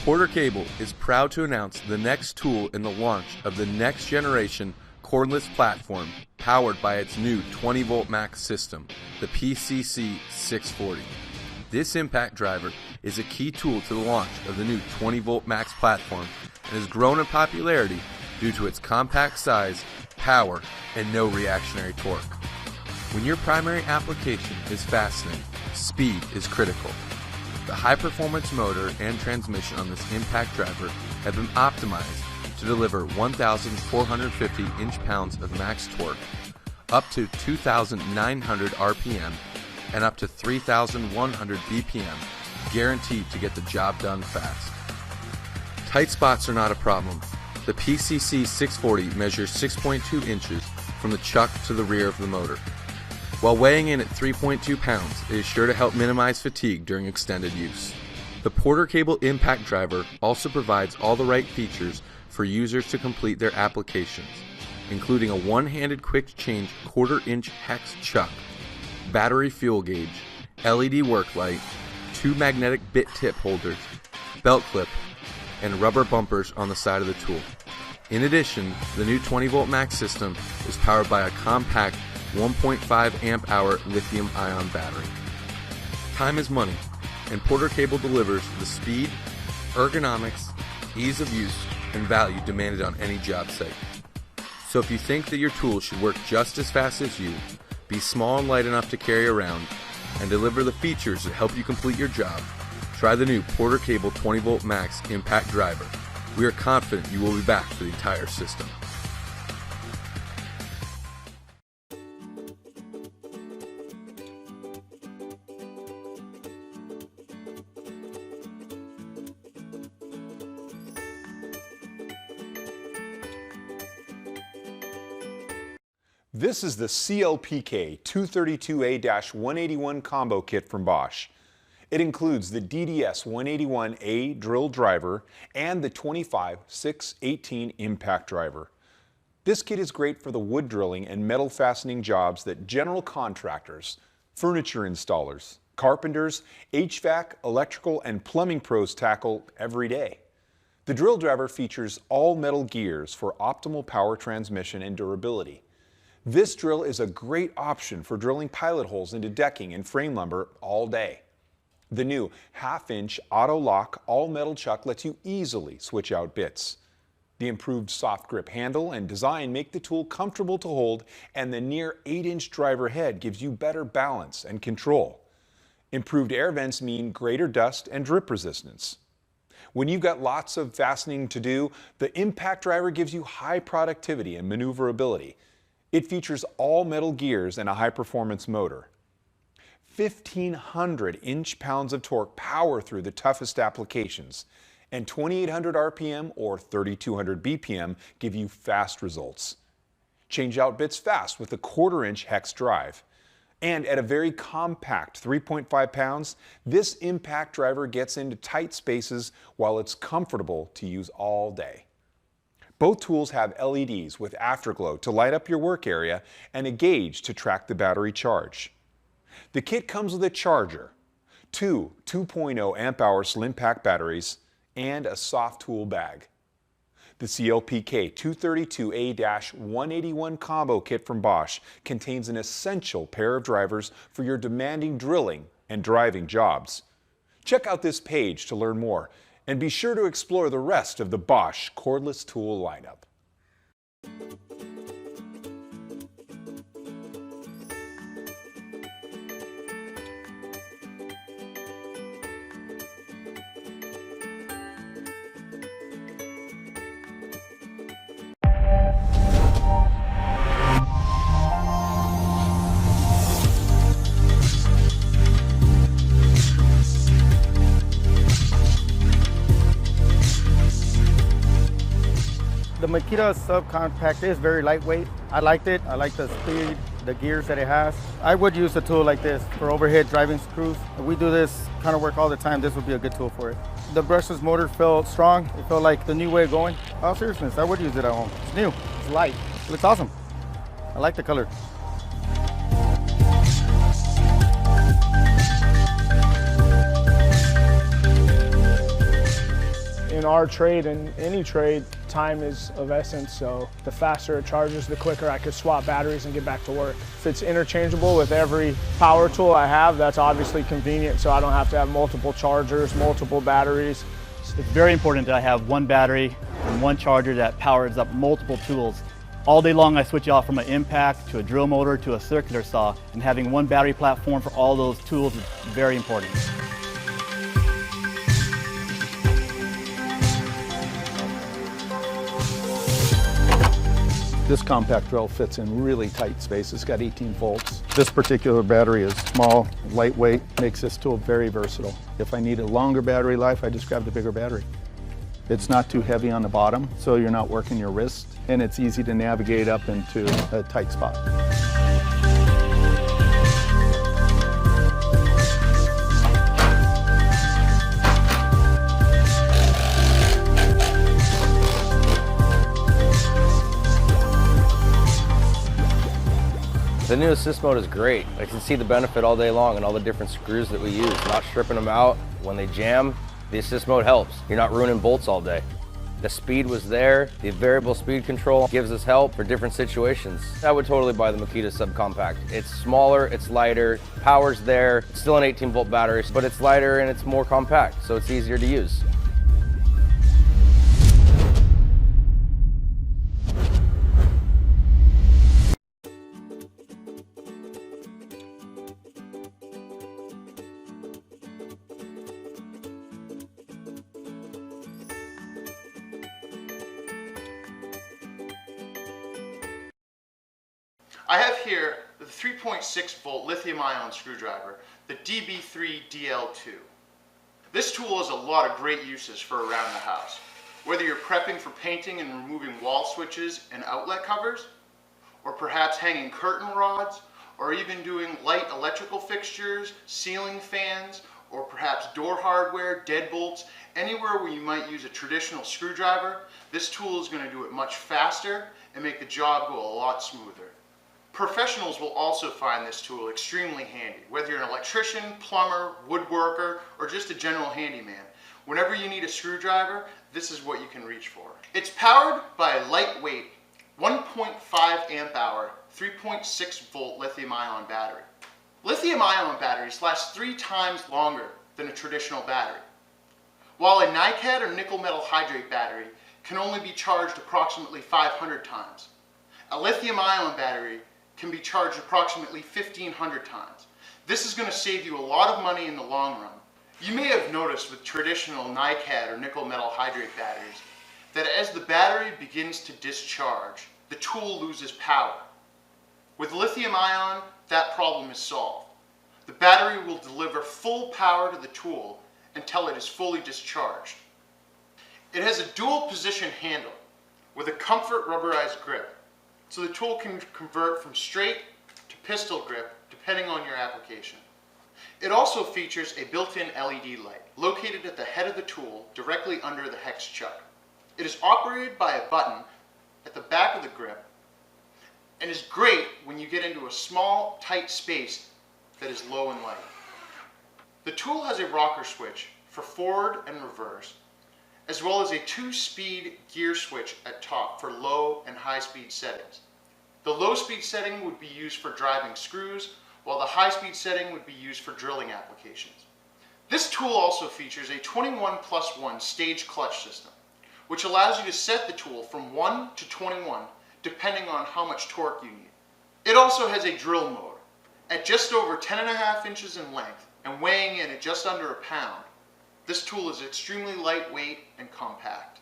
Porter Cable is proud to announce the next tool in the launch of the next generation cordless platform powered by its new 20-volt max system, the PCC640. This impact driver is a key tool to the launch of the new 20-volt max platform and has grown in popularity due to its compact size, power, and no reactionary torque. When your primary application is fastening, speed is critical. The high-performance motor and transmission on this impact driver have been optimized to deliver 1,450 inch-pounds of max torque, up to 2,900 RPM, and up to 3,100 BPM, guaranteed to get the job done fast. Tight spots are not a problem. The PCC640 measures 6.2 inches from the chuck to the rear of the motor. While weighing in at 3.2 pounds, it is sure to help minimize fatigue during extended use. The Porter Cable impact driver also provides all the right features for users to complete their applications, including a one-handed quick change quarter-inch hex chuck, battery fuel gauge, LED work light, 2 magnetic bit tip holders, belt clip, and rubber bumpers on the side of the tool. In addition, the new 20-volt max system is powered by a compact 1.5 amp hour lithium ion battery. Time is money, and Porter Cable delivers the speed, ergonomics, ease of use, and value demanded on any job site. So if you think that your tool should work just as fast as you, be small and light enough to carry around, and deliver the features that help you complete your job, try the new Porter Cable 20-volt max impact driver. We are confident you will be back for the entire system. This is the CLPK 232A-181 combo kit from Bosch. It includes the DDS181A drill driver and the 25-618 impact driver. This kit is great for the wood drilling and metal fastening jobs that general contractors, furniture installers, carpenters, HVAC, electrical, and plumbing pros tackle every day. The drill driver features all metal gears for optimal power transmission and durability. This drill is a great option for drilling pilot holes into decking and frame lumber all day. The new half-inch auto-lock all-metal chuck lets you easily switch out bits. The improved soft grip handle and design make the tool comfortable to hold, and the near 8-inch driver head gives you better balance and control. Improved air vents mean greater dust and drip resistance. When you've got lots of fastening to do, the impact driver gives you high productivity and maneuverability. It features all metal gears and a high-performance motor. 1,500 inch-pounds of torque power through the toughest applications, and 2,800 RPM or 3,200 BPM give you fast results. Change out bits fast with a quarter-inch hex drive. And at a very compact 3.5 pounds, this impact driver gets into tight spaces while it's comfortable to use all day. Both tools have LEDs with afterglow to light up your work area and a gauge to track the battery charge. The kit comes with a charger, 2 2.0 amp-hour slim pack batteries, and a soft tool bag. The CLPK 232A-181 combo kit from Bosch contains an essential pair of drivers for your demanding drilling and driving jobs. Check out this page to learn more, and be sure to explore the rest of the Bosch cordless tool lineup. The Makita subcompact is very lightweight. I liked it. I like the speed, the gears that it has. I would use a tool like this for overhead driving screws. If we do this kind of work all the time, this would be a good tool for it. The brushless motor felt strong. It felt like the new way of going. Oh, seriousness, I would use it at home. It's new, it's light, it looks awesome. I like the color. In our trade and any trade, time is of essence, so the faster it charges, the quicker I could swap batteries and get back to work. If it's interchangeable with every power tool I have, that's obviously convenient, so I don't have to have multiple chargers, multiple batteries. It's very important that I have one battery and one charger that powers up multiple tools. All day long I switch off from an impact to a drill motor to a circular saw, and having one battery platform for all those tools is very important. This compact drill fits in really tight space. It's got 18 volts. This particular battery is small, lightweight, makes this tool very versatile. If I need a longer battery life, I just grab the bigger battery. It's not too heavy on the bottom, so you're not working your wrist, and it's easy to navigate up into a tight spot. The new assist mode is great. I can see the benefit all day long and all the different screws that we use. Not stripping them out. When they jam, the assist mode helps. You're not ruining bolts all day. The speed was there. The variable speed control gives us help for different situations. I would totally buy the Makita subcompact. It's smaller, it's lighter, power's there. It's still an 18-volt battery, but it's lighter and it's more compact, so it's easier to use. I have here the 3.6 volt lithium ion screwdriver, the DB3DL2. This tool has a lot of great uses for around the house. Whether you're prepping for painting and removing wall switches and outlet covers, or perhaps hanging curtain rods, or even doing light electrical fixtures, ceiling fans, or perhaps door hardware, deadbolts, anywhere where you might use a traditional screwdriver, this tool is going to do it much faster and make the job go a lot smoother. Professionals will also find this tool extremely handy, whether you're an electrician, plumber, woodworker, or just a general handyman. Whenever you need a screwdriver, this is what you can reach for. It's powered by a lightweight 1.5 amp hour, 3.6 volt lithium ion battery. Lithium ion batteries last 3 times longer than a traditional battery, while a NiCad or nickel metal hydrate battery can only be charged approximately 500 times. A lithium ion battery can be charged approximately 1,500 times. This is going to save you a lot of money in the long run. You may have noticed with traditional NiCad or nickel metal hydrate batteries that as the battery begins to discharge, the tool loses power. With lithium ion, that problem is solved. The battery will deliver full power to the tool until it is fully discharged. It has a dual position handle with a comfort rubberized grip, so the tool can convert from straight to pistol grip depending on your application. It also features a built-in LED light located at the head of the tool directly under the hex chuck. It is operated by a button at the back of the grip and is great when you get into a small, tight space that is low and light. The tool has a rocker switch for forward and reverse, as well as a 2-speed gear switch at top for low and high speed settings. The low speed setting would be used for driving screws, while the high speed setting would be used for drilling applications. This tool also features a 21+1 stage clutch system, which allows you to set the tool from 1 to 21 depending on how much torque you need. It also has a drill motor. At just over 10.5 inches in length and weighing in at just under a pound, this tool is extremely lightweight and compact.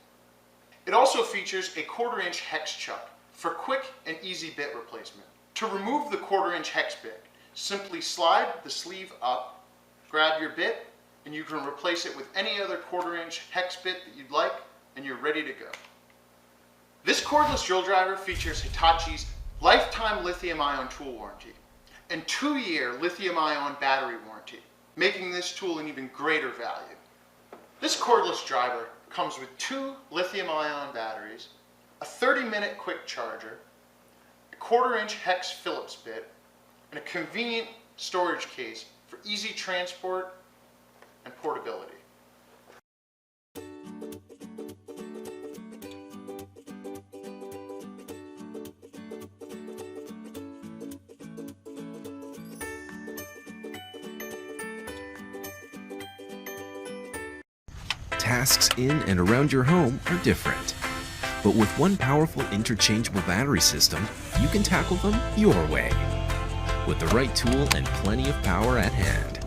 It also features a 1/4 inch hex chuck for quick and easy bit replacement. To remove the 1/4 inch hex bit, simply slide the sleeve up, grab your bit, and you can replace it with any other 1/4 inch hex bit that you'd like, and you're ready to go. This cordless drill driver features Hitachi's lifetime lithium ion tool warranty and 2-year lithium ion battery warranty, making this tool an even greater value. This cordless driver comes with 2 lithium ion batteries, a 30-minute quick charger, a 1/4 inch hex Phillips bit, and a convenient storage case for easy transport and portability. tasks in and around your home are different. But with one powerful interchangeable battery system, you can tackle them your way. With the right tool and plenty of power at hand.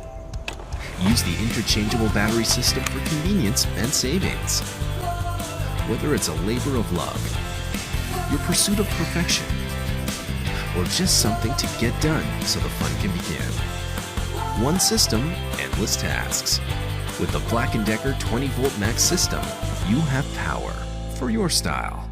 Use the interchangeable battery system for convenience and savings. Whether it's a labor of love, your pursuit of perfection, or just something to get done so the fun can begin. One system, endless tasks. With the BLACK+DECKER 20-volt max system, you have power for your style.